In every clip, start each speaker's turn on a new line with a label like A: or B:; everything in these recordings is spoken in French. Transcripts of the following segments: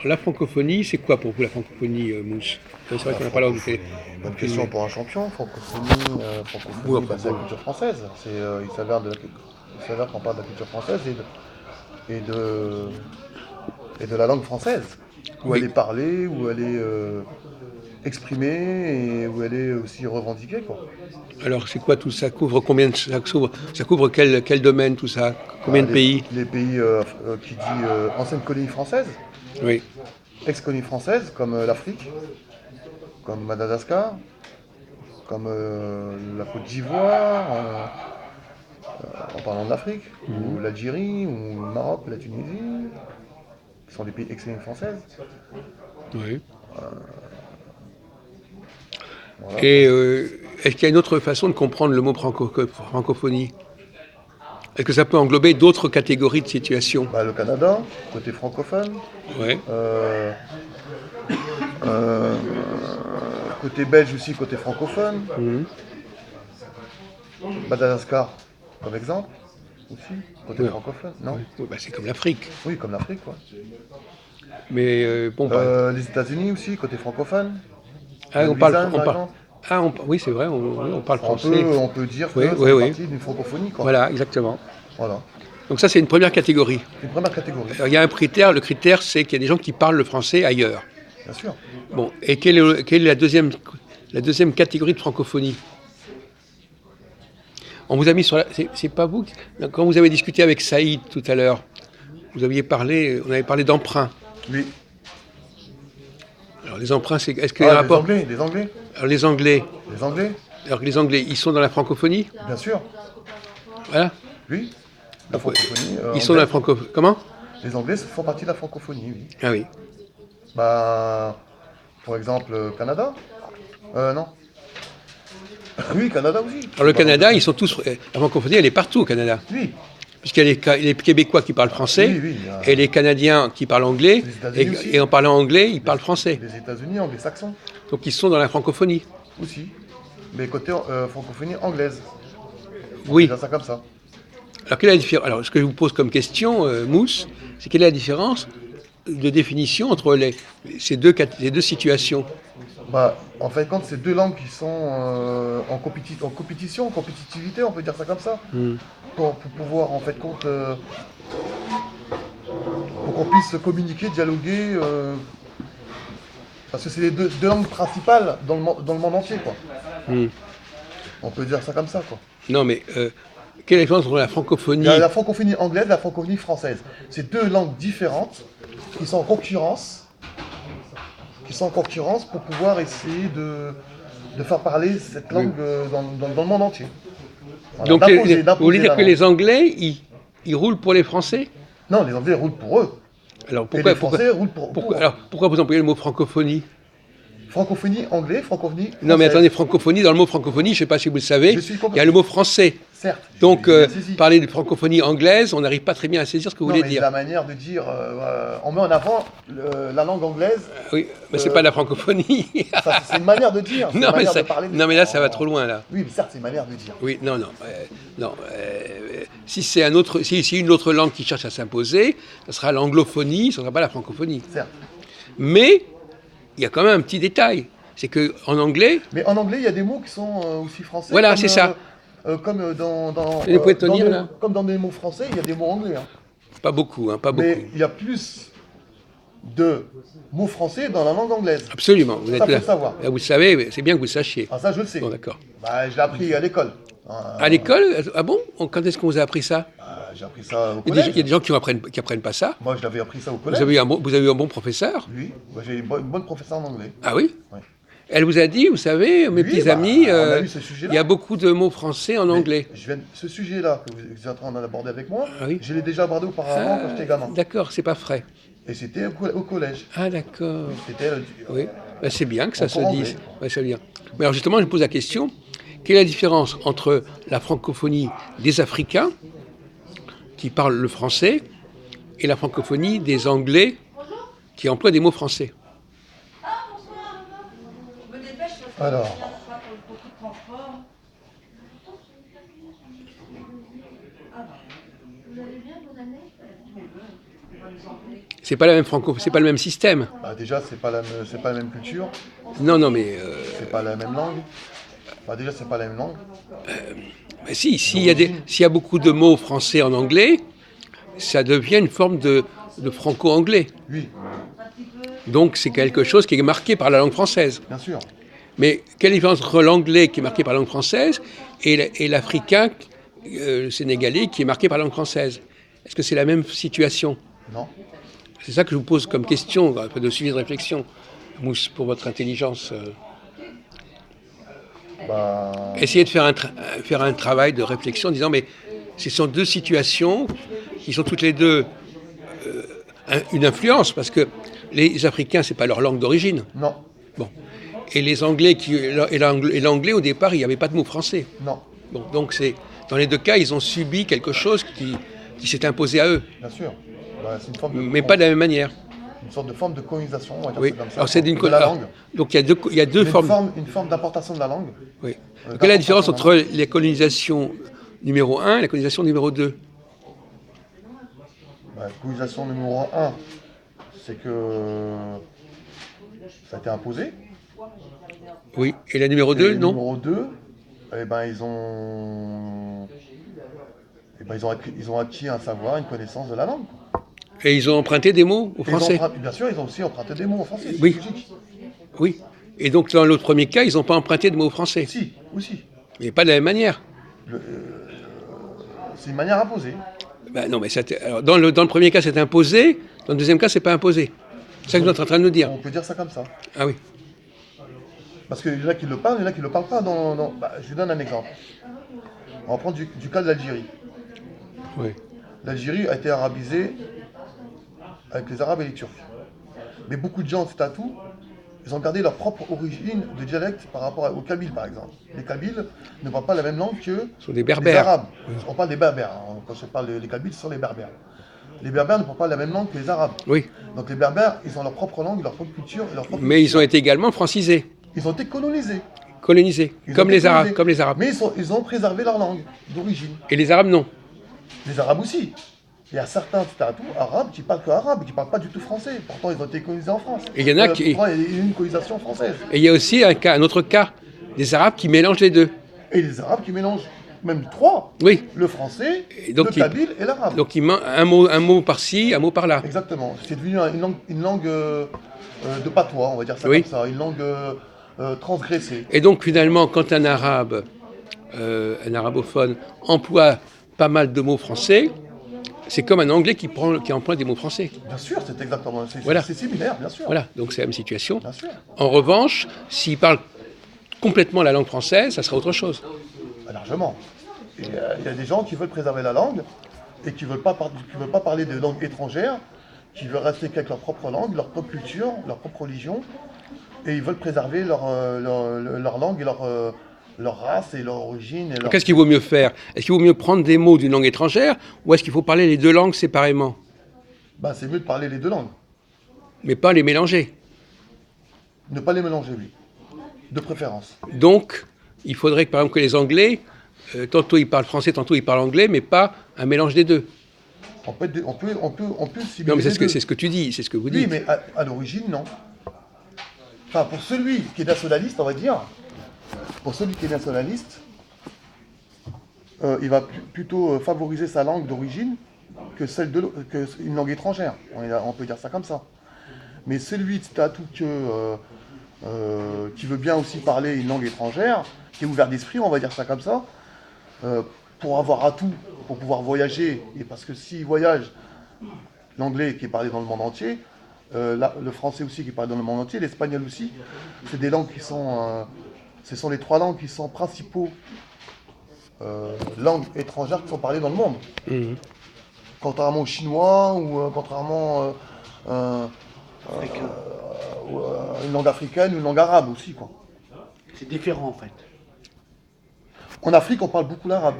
A: La francophonie, c'est quoi pour vous la francophonie, Mousse? C'est vrai
B: La
A: qu'on n'a pas l'air de
B: franco, c'est une bonne
A: aucune-
B: question pour un champion. Francophonie,
A: Oui,
B: francophonie,
A: enfin
B: c'est la
A: bon.
B: culture française. Il s'avère qu'on parle de la culture française et de, et de la langue française, où elle
A: Oui.
B: est parlée, où elle est exprimée et où elle est aussi revendiquée, quoi.
A: Alors, c'est quoi tout ça? Couvre combien de... Ça couvre quel domaine tout ça? Combien
B: Bah,
A: de pays?
B: les pays qui dit ancienne colonie française,
A: Oui.
B: ex-colonie française, comme l'Afrique, comme Madagascar, comme la Côte d'Ivoire, en parlant de l'Afrique, ou
A: Mhm.
B: l'Algérie, ou le Maroc, ou la Tunisie, qui sont des pays ex-colonies françaises.
A: Oui.
B: Voilà, quoi.
A: Et est-ce qu'il y a une autre façon de comprendre le mot francophonie? Est-ce que ça peut englober d'autres catégories de situations?
B: Bah, le Canada, côté francophone.
A: Ouais.
B: Euh, euh, côté belge aussi, côté francophone.
A: Mhm.
B: Madagascar, comme exemple, aussi, côté
A: Oui,
B: francophone, non?
A: oui. Oui, bah, c'est comme l'Afrique.
B: Oui, comme l'Afrique, quoi.
A: Mais bon, bah,
B: Les États-Unis aussi, côté francophone.
A: ah,
B: La
A: on parle,
B: Louisiane,
A: on
B: par
A: parle.
B: exemple.
A: Ah, oui, c'est vrai, oui, on parle français.
B: On peut dire
A: Oui,
B: que ça
A: oui,
B: fait
A: oui.
B: partie d'une francophonie, quoi.
A: Voilà, exactement.
B: Voilà.
A: Donc ça, c'est une première catégorie.
B: C'est une première catégorie,
A: Alors, il y a un critère. Le critère, c'est qu'il y a des gens qui parlent le français ailleurs.
B: bien sûr.
A: Bon, et quelle est la deuxième catégorie de francophonie? On vous a mis sur la... C'est pas vous quand vous avez discuté avec Saïd tout à l'heure, on avait parlé d'emprunt.
B: Oui.
A: Alors les emprunts, est-ce qu'il y a
B: Ah,
A: un rapport?
B: Les Anglais.
A: Alors les Anglais,
B: Les Anglais,
A: ils sont dans la francophonie,
B: bien sûr.
A: voilà.
B: Oui. La
A: Donc
B: francophonie
A: ils sont dans la
B: anglaise.
A: francophonie. Comment?
B: Les Anglais font partie de la francophonie, oui.
A: Ah oui.
B: Bah, pour exemple, Canada. Non. Oui, Canada aussi.
A: Alors le
B: C'est pas l'anglais.
A: Canada, ils sont tous. La francophonie, elle est partout au Canada,
B: Oui.
A: puisqu'il y a les Québécois qui parlent français
B: Oui, oui.
A: et les Canadiens qui parlent anglais,
B: Les États-Unis
A: et
B: aussi.
A: en parlant anglais, ils parlent français.
B: Les États-Unis anglo-saxons
A: Donc ils sont dans la francophonie.
B: aussi. Mais côté francophonie anglaise. On peut
A: Oui.
B: dire ça comme ça.
A: Alors quelle est la différence? Alors ce que je vous pose comme question, Mousse, c'est quelle est la différence de définition entre ces deux situations?
B: Bah, en fait, quand c'est deux langues qui sont en compétition, en compétitivité, on peut dire ça comme ça,
A: Hmm.
B: pour pouvoir, en fait, pour qu'on puisse communiquer, dialoguer, parce que c'est les deux langues principales dans le monde entier, quoi.
A: Hmm.
B: On peut dire ça comme ça, quoi.
A: Non, mais quelle est la différence entre la
B: Il y a
A: francophonie?
B: la francophonie anglaise et la francophonie française. C'est deux langues différentes qui sont en concurrence, pour pouvoir essayer de faire parler cette
A: Oui.
B: langue dans le monde entier. Voilà,
A: Donc, vous voulez
B: d'imposer
A: dire
B: la
A: que
B: langue.
A: les Anglais, ils roulent pour les Français?
B: Non, les Anglais roulent pour eux.
A: Alors,
B: Et les Français roulent pour eux.
A: pourquoi vous employez le mot francophonie?
B: Francophonie anglais, francophonie
A: Non, mais attendez,
B: française.
A: francophonie, dans le mot francophonie, je ne sais pas si vous le
B: Je
A: savez,
B: suis
A: il y a le
B: complètement.
A: mot français.
B: Certes,
A: Donc,
B: j'ai bien saisi.
A: parler de francophonie anglaise, on n'arrive pas très bien à saisir ce que vous
B: Non,
A: voulez
B: mais
A: dire.
B: la manière de dire, on met en avant la langue anglaise.
A: Oui, mais c'est pas
B: euh,
A: de la francophonie.
B: Ça, c'est une manière de dire, c'est une
A: Non,
B: manière de parler.
A: non, mais là, ça va
B: Oh.
A: trop loin, là.
B: Oui, mais certes, c'est une manière de dire.
A: Oui, non, non. Non. Si c'est si une autre langue qui cherche à s'imposer, ça sera l'anglophonie, ce ne sera pas la francophonie.
B: Certes.
A: Mais il y a quand même un petit détail. C'est qu'en anglais,
B: Mais en anglais, il y a des mots qui sont aussi français,
A: voilà, c'est ça.
B: comme
A: Vous pouvez tenir là?
B: comme dans des mots français, il y a des mots anglais, hein.
A: Pas beaucoup, hein, pas beaucoup.
B: Mais il y a plus de mots français dans la langue anglaise.
A: Absolument. Vous
B: Ça,
A: êtes
B: faut
A: là.
B: le savoir.
A: Vous le savez, c'est bien que vous le sachiez.
B: Ah, ça, je le sais.
A: Bon, d'accord.
B: Bah, je l'ai appris à l'école.
A: À l'école? Ah bon? Quand est-ce qu'on vous a appris ça?
B: J'ai appris ça au
A: Il y a
B: collège.
A: des gens qui apprennent pas ça.
B: Moi, je l'avais appris ça au collège.
A: Vous avez eu un bon professeur?
B: Oui, bah, j'ai une bonne professeure en anglais.
A: Ah oui?
B: Ouais.
A: Elle vous a dit, vous savez, mes
B: Oui,
A: petits
B: bah,
A: amis,
B: on a eu ce
A: il y a
B: sujet-là.
A: beaucoup de mots français en
B: Mais
A: anglais.
B: ce sujet-là que vous êtes en train d'aborder avec moi,
A: Ah oui?
B: je l'ai déjà abordé auparavant quand
A: Ah,
B: j'étais gamin.
A: d'accord, c'est pas frais.
B: Et c'était au collège.
A: Ah, d'accord.
B: C'était
A: Oui. Ben, c'est bien que
B: en
A: ça se
B: cours
A: dise.
B: anglais.
A: Ouais, c'est bien. Mais alors justement, je pose la question, quelle est la différence entre la francophonie des Africains, qui parlent le français, et la francophonie des Anglais, qui emploient des mots français?
B: Alors,
A: C'est pas la même c'est pas le même système.
B: Bah, déjà, c'est pas la même culture,
A: Non, mais
B: c'est pas la même langue. Bah, déjà, c'est pas la même langue.
A: si, s'il y a beaucoup de mots français en anglais, ça devient une forme de franco-anglais.
B: Oui,
A: Donc c'est quelque chose qui est marqué par la langue française.
B: bien sûr.
A: Mais quelle est la différence entre l'anglais qui est marqué par la langue française et l'africain, le sénégalais, qui est marqué par la langue française? Est-ce que c'est la même situation?
B: Non.
A: C'est ça que je vous pose comme question, un peu de suivi de réflexion, Mousse, pour votre intelligence.
B: Bah,
A: Essayez de faire un travail de réflexion en disant, mais ce sont deux situations qui sont toutes les deux une influence, parce que les Africains, c'est pas leur langue d'origine.
B: non,
A: Bon. Et les Anglais, et l'anglais, au départ, il n'y avait pas de mot français.
B: non,
A: Bon, donc dans les deux cas, ils ont subi quelque chose qui s'est imposé à eux,
B: bien sûr. Bah, c'est une forme
A: mais pas de la même manière.
B: une sorte de forme de colonisation, on va dire
A: Oui.
B: ça comme ça,
A: Alors c'est
B: de la langue.
A: Donc il y a deux formes.
B: Une forme d'importation de la langue.
A: Oui. Quelle est la différence entre la colonisation numéro 1 et la colonisation numéro 2?
B: Bah, la colonisation numéro 1, c'est que ça a été imposé.
A: Oui. Et la numéro
B: Et
A: 2, non?
B: numéro 2, eh ben, ils ont acquis un savoir, une connaissance de la langue.
A: Et ils ont emprunté des mots au français.
B: Bien sûr, ils ont aussi emprunté des mots en français.
A: Oui.
B: C'est logique.
A: Oui. Et donc dans l'autre premier cas, ils n'ont pas emprunté de mots français.
B: Si, aussi.
A: Mais pas de la même manière.
B: C'est une manière imposée.
A: Ben non, mais alors, dans le premier cas, c'est imposé. Dans le deuxième cas, c'est pas imposé. C'est ça que vous êtes en train de nous dire.
B: On peut dire ça comme ça.
A: Ah oui.
B: Parce qu'il y en a qui le parlent, il y en a qui ne le parlent pas. Bah, je vous donne un exemple. On va prendre du cas de l'Algérie.
A: Oui.
B: L'Algérie a été arabisée avec les Arabes et les Turcs. Mais beaucoup de gens, c'est à tout, ils ont gardé leur propre origine de dialecte par rapport aux Kabyles, par exemple. Les Kabyles ne parlent pas la même langue que
A: Ce sont des
B: les
A: Berbères.
B: Arabes. On parle des Berbères. Hein. Quand je parle des Kabyles, ce sont les Berbères. Les Berbères ne parlent pas la même langue que les Arabes.
A: Oui.
B: Donc les Berbères, ils ont leur propre langue, leur propre culture. Et leur propre
A: Mais ils
B: culture.
A: ont été également francisés,
B: Ils ont été colonisés.
A: colonisés,
B: Ils ont
A: comme
B: été
A: les Arabes,
B: colonisés.
A: comme les Arabes.
B: Mais ils ont préservé leur langue d'origine.
A: Et les Arabes, non.
B: Les Arabes aussi. Il y a certains arabes qui parlent que arabe, qui ne parlent pas du tout français. Pourtant, ils ont été colonisés en France.
A: Et il y en a qui.
B: Pourtant, il y a eu une colonisation française.
A: Et il y a aussi un autre cas, des Arabes qui mélangent les deux.
B: Et les Arabes qui mélangent même trois.
A: Oui.
B: Le français,
A: Et donc,
B: le kabyle et l'arabe.
A: Donc un mot par-ci, un mot par-là.
B: Exactement. C'est devenu une langue de patois, on va dire ça
A: Oui.
B: comme ça. Une langue transgressée.
A: Et donc finalement, quand un arabe, un arabophone, emploie pas mal de mots français, c'est comme un anglais qui emprunte des mots français.
B: Bien sûr, c'est exactement.
A: Voilà.
B: C'est similaire, bien sûr.
A: Voilà, donc c'est la même situation.
B: Bien sûr.
A: En revanche, s'il parle complètement la langue française, ça sera autre chose.
B: Largement. Et il y a des gens qui veulent préserver la langue et qui ne veulent pas parler de langues étrangères, qui veulent rester qu'avec leur propre langue, leur propre culture, leur propre religion, et ils veulent préserver leur langue et leur race et leur origine.
A: Qu'est-ce qu'il vaut mieux faire? Est-ce qu'il vaut mieux prendre des mots d'une langue étrangère ou est-ce qu'il faut parler les deux langues séparément?
B: Ben, c'est mieux de parler les deux langues.
A: Mais pas les mélanger.
B: Ne pas les mélanger, oui. De préférence.
A: Donc, il faudrait que, par exemple, que les Anglais, tantôt ils parlent français, tantôt ils parlent anglais, mais pas un mélange des deux.
B: On peut cibler
A: Non, mais
B: les deux.
A: c'est ce que tu dis, c'est ce que vous
B: Oui,
A: dites.
B: mais à l'origine, non. Enfin, pour celui qui est nationaliste, on va dire, pour celui qui est nationaliste, il va plutôt favoriser sa langue d'origine que une langue étrangère. On peut dire ça comme ça. Mais celui qui veut bien aussi parler une langue étrangère, qui est ouvert d'esprit, on va dire ça comme ça, pour avoir atout, pour pouvoir voyager, et parce que s'il voyage, l'anglais qui est parlé dans le monde entier, le français aussi qui est parlé dans le monde entier, l'espagnol aussi, c'est des langues qui sont... ce sont les trois langues qui sont principaux langues étrangères qui sont parlées dans le monde.
A: Mmh.
B: Contrairement au chinois ou contrairement à une langue africaine ou une langue arabe aussi, quoi.
C: C'est différent en fait.
B: En Afrique, on parle beaucoup l'arabe.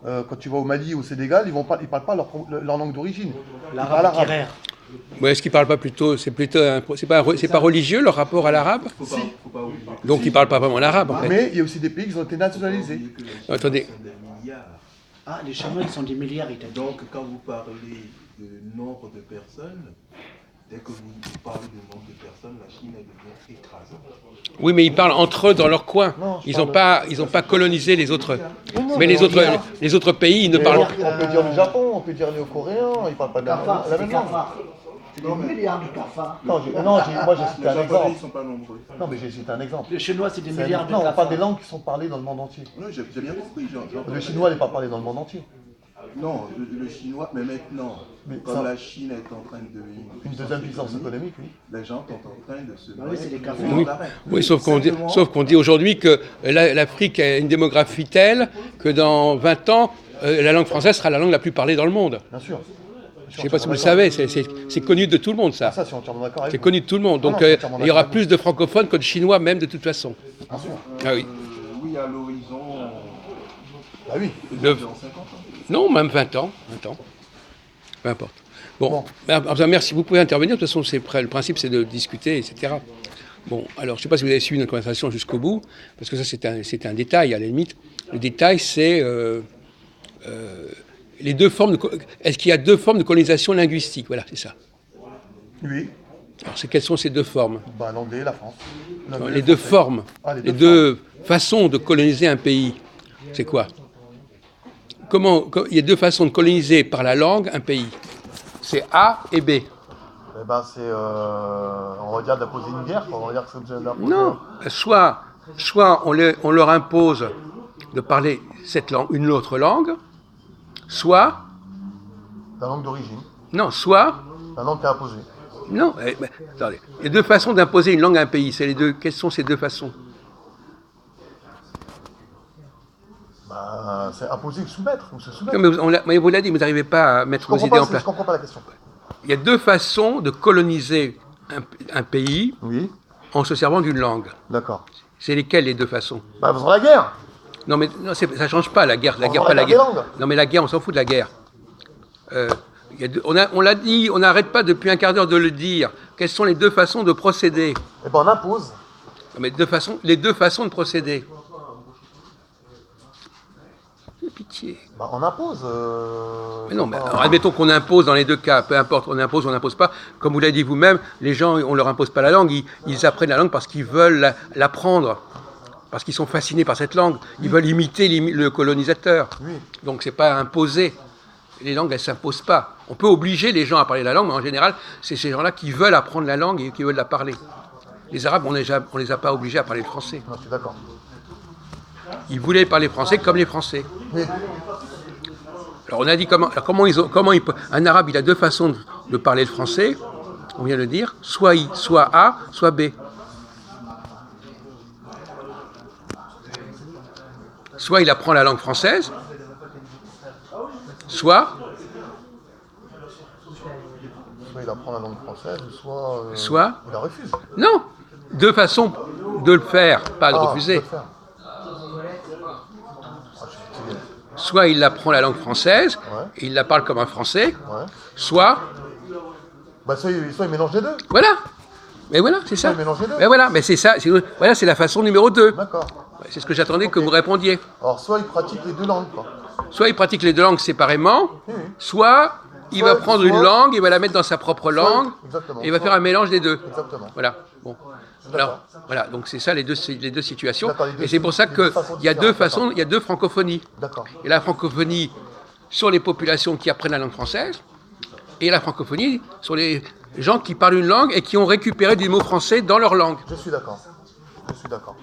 B: Quand tu vas au Mali ou au Sénégal, ils parlent pas leur langue d'origine. Ils parlent
C: L'arabe
B: arabe.
C: Kirer.
A: Ouais, est-ce qu'ils parlent pas plutôt, c'est pas religieux leur rapport à l'arabe? Donc ils parlent pas vraiment l'arabe en fait.
B: Mais il y a aussi des pays qui ont été nationalisés.
A: Attendez,
C: Ah, les Chinois, ils sont des milliards, ils t'ont dit.
D: Donc, quand vous parlez de nombre de personnes, dès que vous parlez de nombre de personnes, la Chine elle devient écrasante.
A: Oui, mais ils parlent entre eux dans leur coin.
B: Non, je
A: Ils n'ont
B: parle
A: pas colonisé les autres.
B: non,
A: Mais
B: mais
A: les autres pays, ils ne
B: Mais
A: parlent
B: on peut dire le Japon, on peut dire les Coréens, ils parlent pas de
C: Cafard,
B: la
C: c'est
B: même langue.
C: cafard. C'est des milliards de cafards.
B: Non, moi j'ai cité
D: Les
B: un
D: Japonais,
B: exemple.
D: ils sont pas nombreux.
B: Non, mais j'ai cité un exemple.
C: Le chinois, c'est des
B: C'est
C: milliards
B: un-
C: de
B: Non, on
C: cafards.
B: parle des langues qui sont parlées dans le monde entier.
D: Non, j'ai bien compris.
B: Le chinois n'est pas parlé dans le monde entier.
D: Non, le chinois, mais maintenant,
B: Mais
D: comme
B: ça-
D: la Chine est en train de devenir
B: Une deuxième puissance économique, oui.
D: les gens sont en train de se
C: oui, c'est des
D: mettre
C: cafards.
A: Oui, oui, sauf qu'on dit aujourd'hui que l'Afrique a une démographie telle que dans 20 ans, la langue française sera la langue la plus parlée dans le monde.
B: Bien sûr.
A: Je ne sais pas si vous le savez, c'est connu de tout le monde, ça.
B: Ça, c'est entièrement d'accord avec
A: C'est
B: vous.
A: connu de tout le monde.
B: Ah non,
A: Donc
B: je suis entièrement
A: il y aura
B: d'accord
A: plus de francophones que de chinois, même de toute façon.
B: Bien sûr.
A: Ah oui.
D: Oui, à l'horizon,
B: Bah oui.
A: Le-
D: dans 50 ans.
A: Non, même 20 ans. 20 ans. Peu importe. Bon,
B: Bon.
A: Enfin, merci. Vous pouvez intervenir. De toute façon, le principe, c'est de discuter, etc. Bon, alors, je ne sais pas si vous avez suivi notre conversation jusqu'au bout, parce que ça, c'est un détail, à la limite. Le détail, c'est les deux formes est-ce qu'il y a deux formes de colonisation linguistique? Voilà, c'est ça.
B: Oui.
A: Alors, quelles sont ces deux formes?
B: Bah, l'anglais et la France. L'anglais et
A: Les
B: le
A: deux
B: français.
A: formes,
B: Ah, les
A: les
B: deux
A: deux façons de coloniser un pays, c'est quoi? Il y a deux façons de coloniser par la langue un pays. C'est A et B.
B: Eh ben, c'est, on va dire, d'imposer une guerre, quoi. On va dire que c'est d'imposer.
A: Non, soit on leur impose de parler cette langue, une autre langue, soit,
B: La langue d'origine.
A: non, soit,
B: La langue qui est imposée.
A: non, attendez, il y a deux façons d'imposer une langue à un pays. Quelles sont ces deux façons?
B: Bah, c'est imposer ou soumettre, ou se soumettre.
A: Non, mais vous l'avez dit, vous n'arrivez pas à mettre vos idées en place.
B: Je comprends pas la question.
A: Il y a deux façons de coloniser un pays
B: Oui.
A: en se servant d'une langue.
B: D'accord.
A: C'est lesquelles les deux façons?
B: Bah, faisons la guerre.
A: Non, mais non, ça ne change pas la guerre. La
B: On
A: guerre,
B: va
A: pas la
B: regarder
A: guerre.
B: langue.
A: Non, mais la guerre, on s'en fout de la guerre. On l'a dit, on n'arrête pas depuis un quart d'heure de le dire. Quelles sont les deux façons de procéder?
B: Eh ben, on impose.
A: Non, mais les deux façons de procéder. Pitié.
B: Bah, on impose.
A: Mais non,
B: c'est
A: mais
B: pas-
A: alors, admettons qu'on impose dans les deux cas, peu importe, on impose ou on n'impose pas. Comme vous l'avez dit vous-même, les gens, on leur impose pas la langue, ils apprennent la langue parce qu'ils veulent l'apprendre, parce qu'ils sont fascinés par cette langue. Ils veulent imiter le colonisateur.
B: Oui.
A: Donc c'est pas imposé. Les langues, elles s'imposent pas. On peut obliger les gens à parler la langue, mais en général, c'est ces gens-là qui veulent apprendre la langue et qui veulent la parler. Les Arabes, on les a pas obligés à parler le français.
B: Non, je suis d'accord.
A: Ils voulaient parler français comme les Français.
B: Oui.
A: Alors on a dit comment un arabe il a deux façons de parler le français, on vient de le dire, soit A, soit B. Soit il apprend la langue française, soit
B: Soit il apprend la langue française, soit.
A: Soit
B: Il la refuse.
A: non, deux façons de le faire, pas de
B: Ah,
A: refuser.
B: de le faire. Ah, je suis fatigué.
A: Soit il apprend la langue française,
B: Ouais.
A: et il la parle comme un français,
B: Ouais.
A: soit
B: Bah, soit il mélange les deux.
A: voilà. Mais voilà, c'est ça.
B: Ouais, mélange les deux.
A: Mais voilà, mais c'est ça. Voilà, c'est la façon numéro 2.
B: D'accord.
A: C'est ce que j'attendais que vous répondiez.
B: Alors, soit il pratique les deux langues, quoi.
A: Soit il pratique les deux langues séparément,
B: Oui, oui.
A: soit il va prendre une langue, il va la mettre dans sa propre langue,
B: exactement.
A: et il va faire un mélange des deux.
B: Exactement.
A: Voilà. Bon.
B: D'accord.
A: Alors, voilà, donc c'est ça les deux situations.
B: D'accord, les deux-
A: Et c'est pour ça
B: les deux
A: qu'il
B: façons
A: y a deux
B: différentes,
A: façons, il y a deux francophonies.
B: D'accord.
A: Et la francophonie sur les populations qui apprennent la langue française, et la francophonie sur les gens qui parlent une langue et qui ont récupéré des mots français dans leur langue.
B: Je suis d'accord. Je suis d'accord.